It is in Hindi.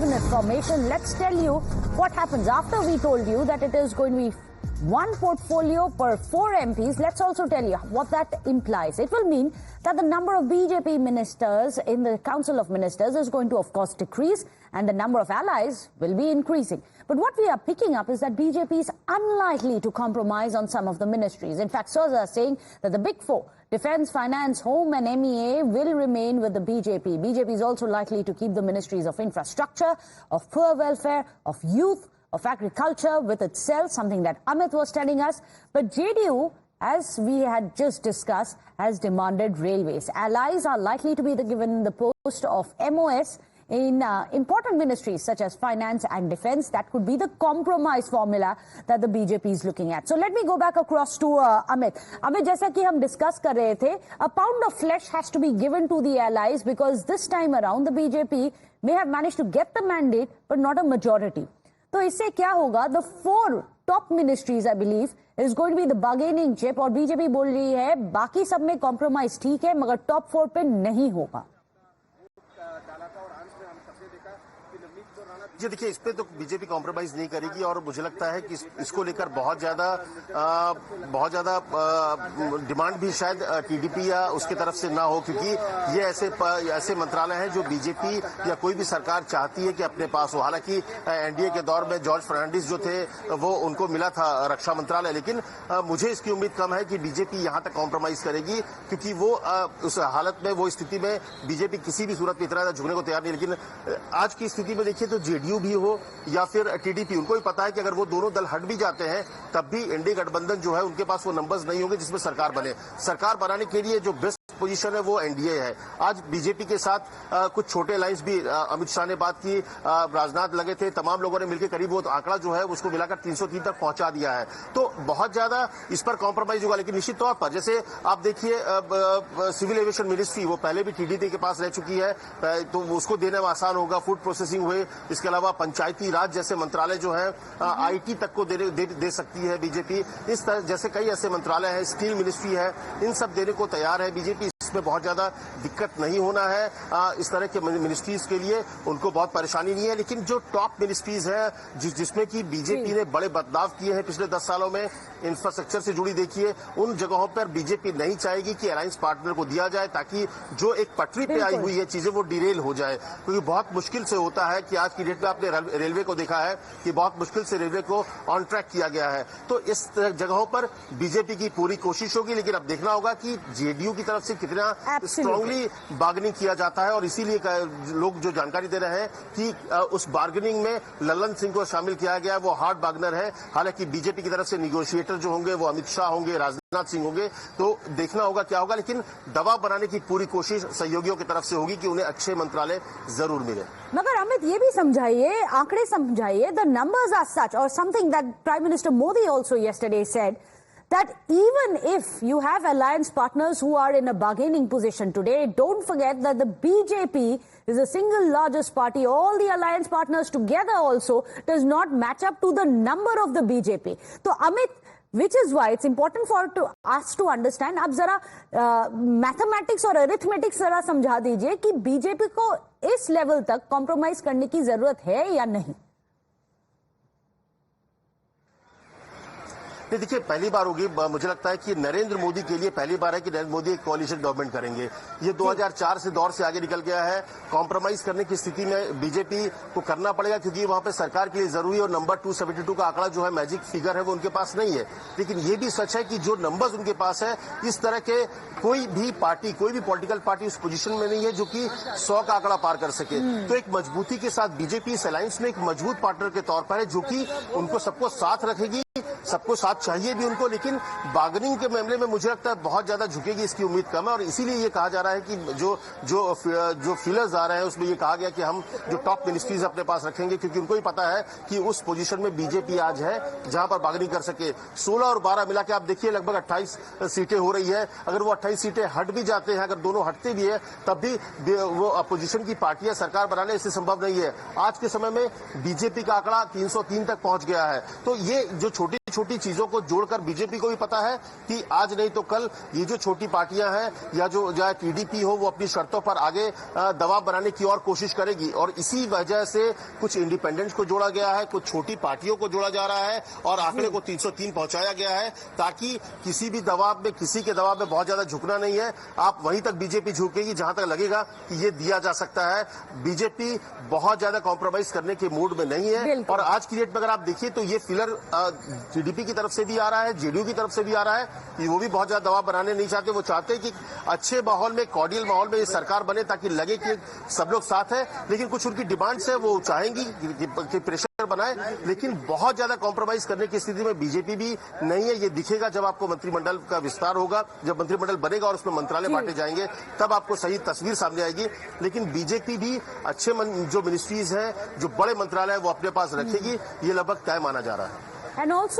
cabinet formation. Let's tell you what happens after we told you that it is going to be one portfolio per 4 MPs. Let's also tell you what that implies. It will mean that the number of BJP ministers in the Council of Ministers is going to, of course, decrease, and the number of allies will be increasing. But what we are picking up is that BJP is unlikely to compromise on some of the ministries. In fact, sources are saying that the big four, Defence, Finance, Home and MEA, will remain with the BJP. BJP is also likely to keep the ministries of infrastructure, of poor welfare, of youth, of agriculture with itself, something that Amit was telling us. But JDU, as we had just discussed, has demanded railways. Allies are likely to be given the post of MOS in important ministries such as finance and defense. That could be the compromise formula that the BJP is looking at. So let me go back across to Amit. Amit, जैसा कि हम discuss कर रहे थे, a pound of flesh has to be given to the allies because this time around the BJP may have managed to get the mandate but not a majority. तो इससे क्या होगा? The 4 top ministries, I believe, is going to be the bargaining chip, और बीजेपी बोल रही है बाकी सब में कॉम्प्रोमाइज ठीक है मगर टॉप 4 पे नहीं होगा. जी देखिए, इस पे तो बीजेपी कॉम्प्रोमाइज नहीं करेगी और मुझे लगता है कि इसको लेकर बहुत ज्यादा डिमांड भी शायद टीडीपी या उसके तरफ से ना हो, क्योंकि ये ऐसे मंत्रालय हैं जो बीजेपी या कोई भी सरकार चाहती है कि अपने पास हो. हालांकि एनडीए के दौर में जॉर्ज फर्नांडिस जो थे वो उनको मिला था रक्षा मंत्रालय, लेकिन मुझे इसकी उम्मीद कम है कि बीजेपी यहां तक कॉम्प्रोमाइज करेगी, क्योंकि वो उस हालत में, वो स्थिति में बीजेपी किसी भी सूरत में इतना ज्यादा झुकने को तैयार नहीं. लेकिन आज की स्थिति में देखिए तो जेडीयू भी हो या फिर टीडीपी, उनको भी पता है कि अगर वो दोनों दल हट भी जाते हैं तब भी एनडीए गठबंधन जो है उनके पास वो नंबर्स नहीं होंगे जिसमें सरकार बने. सरकार बनाने के लिए जो बेस्ट पोजीशन है वो एनडीए है. आज बीजेपी के साथ कुछ छोटे अलायंस भी, अमित शाह ने बात की, राजनाथ लगे थे, तमाम लोगों ने मिलकर करीब वो आंकड़ा जो है उसको मिलाकर 303 तक पहुंचा दिया है. तो बहुत ज्यादा इस पर कॉम्प्रोमाइज होगा. लेकिन निश्चित तौर पर जैसे आप देखिए सिविल एविएशन मिनिस्ट्री वो पहले भी टीडीपी के पास रह चुकी है, तो उसको देने में आसान होगा. फूड प्रोसेसिंग हुए, इसके अलावा पंचायती राज जैसे मंत्रालय जो है, आईटी तक को दे सकती है बीजेपी. इस तरह जैसे कई ऐसे मंत्रालय हैं, स्टील मिनिस्ट्री है, इन सब देने को तैयार है बीजेपी. इसमें बहुत ज्यादा दिक्कत नहीं होना है. इस तरह के मिनिस्ट्रीज के लिए उनको बहुत परेशानी नहीं है. लेकिन जो टॉप मिनिस्ट्रीज है जिसमें कि बीजेपी ने बड़े बदलाव किए हैं पिछले 10 सालों में, इंफ्रास्ट्रक्चर से जुड़ी देखिए, उन जगहों पर बीजेपी नहीं चाहेगी कि अलायंस पार्टनर को दिया जाए ताकि जो एक पटरी पे आई हुई है चीजें वो डिरेल हो जाए. क्योंकि बहुत मुश्किल से होता है कि आज की डेट में आपने रेलवे को देखा है कि बहुत मुश्किल से रेलवे को ऑन ट्रैक किया गया है. तो इस जगहों पर बीजेपी की पूरी कोशिश होगी. लेकिन अब देखना होगा कि जेडीयू की तरफ से कितना स्ट्रांगली बार्गेनिंग किया जाता है. और इसीलिए लोग जो जानकारी दे रहे हैं कि उस बार्गेनिंग में ललन सिंह को शामिल किया गया है, वो हार्ड बार्गनर है. हालांकि बीजेपी की तरफ से निगोशिएटर जो होंगे वो अमित शाह होंगे, राजनाथ सिंह होंगे. तो देखना होगा क्या होगा. लेकिन दबाव बनाने की पूरी कोशिश सहयोगियों की तरफ से होगी कि उन्हें अच्छे मंत्रालय जरूर मिले. मगर अमित ये भी समझाइए, आंकड़े समझाइए, द नंबर्स आर सच, और something that prime minister Modi also yesterday said, that even if you have alliance partners who are in a bargaining position today, don't forget that the BJP is the single largest party. All the alliance partners together also does not match up to the number of the BJP. So Amit, which is why it's important for us to understand. आप जरा मैथमेटिक्स और अरिथमेटिक्स जरा समझा दीजिए कि बीजेपी को इस लेवल तक कॉम्प्रोमाइज करने की जरूरत है या नहीं. देखिए, पहली बार होगी, मुझे लगता है कि नरेंद्र मोदी के लिए पहली बार है कि नरेंद्र मोदी एक कोalition गवर्नमेंट करेंगे. ये 2004 से दौर से आगे निकल गया है. कॉम्प्रोमाइज करने की स्थिति में बीजेपी को करना पड़ेगा क्योंकि वहां पे सरकार के लिए जरूरी और नंबर 272 का आंकड़ा जो है मैजिक फिगर है वो उनके पास नहीं है. लेकिन ये भी सच है कि जो नंबर्स उनके पास है, इस तरह के कोई भी पार्टी, कोई भी पॉलिटिकल पार्टी उस पोजीशन में नहीं है जो कि 100 का आंकड़ा पार कर सके. तो एक मजबूती के साथ बीजेपी इस अलायंस में एक मजबूत पार्टनर के तौर पर है जो कि उनको सबको साथ रखेगी. सबको साथ चाहिए भी उनको, लेकिन बार्गेनिंग के मामले में मुझे लगता है बहुत ज्यादा झुकेगी, इसकी उम्मीद कम है. और इसीलिए ये कहा जा रहा है कि जो फीलर्स आ रहे हैं उसमें ये कहा गया कि हम जो टॉप मिनिस्ट्रीज अपने पास रखेंगे, क्योंकि उनको भी पता है कि उस पोजीशन में बीजेपी आज है जहां पर बार्गेनिंग कर सके. 16 और 12 मिला के आप देखिए लगभग 28 सीटें हो रही है. अगर वो 28 सीटें हट भी जाते हैं, अगर दोनों हटते भी है, तब भी वो अपोजिशन की पार्टियां सरकार बनाने इससे संभव नहीं है. आज के समय में बीजेपी का आंकड़ा 303 तक पहुंच गया है. तो ये जो छोटी छोटी चीजों को जोड़कर बीजेपी को भी पता है कि आज नहीं तो कल ये जो छोटी पार्टियां हैं या जो टीडीपी हो वो अपनी शर्तों पर आगे दबाव बनाने की और कोशिश करेगी, और इसी वजह से कुछ इंडिपेंडेंट्स को जोड़ा गया है, कुछ छोटी पार्टियों को जोड़ा जा रहा है और आंकड़े को 303 पहुंचाया गया है, ताकि किसी भी दबाव में, किसी के दबाव में बहुत ज्यादा झुकना नहीं है। आप वहीं तक बीजेपी झुकेगी जहां तक लगेगा कि ये दिया जा सकता है। बीजेपी बहुत ज्यादा कॉम्प्रोमाइज करने के मूड में नहीं है, और आज की डेट में अगर आप देखिए तो ये फिलर टीडीपी की तरफ से भी आ रहा है, जेडीयू की तरफ से भी आ रहा है कि वो भी बहुत ज्यादा दबाव बनाने नहीं चाहते। वो चाहते हैं कि अच्छे माहौल में, कॉर्डियल माहौल में ये सरकार बने ताकि लगे कि सब लोग साथ है, लेकिन कुछ उनकी डिमांड्स है, वो चाहेंगी कि प्रेशर बनाए, लेकिन बहुत ज्यादा कॉम्प्रोमाइज करने की स्थिति में बीजेपी भी नहीं है। ये दिखेगा जब आपको मंत्रिमंडल का विस्तार होगा, जब मंत्रिमंडल बनेगा और उसमें मंत्रालय बांटे जाएंगे, तब आपको सही तस्वीर सामने आएगी। लेकिन बीजेपी भी अच्छे जो मिनिस्ट्रीज हैं, जो बड़े मंत्रालय है, वो अपने पास रखेगी, ये लगभग तय माना जा रहा है। And also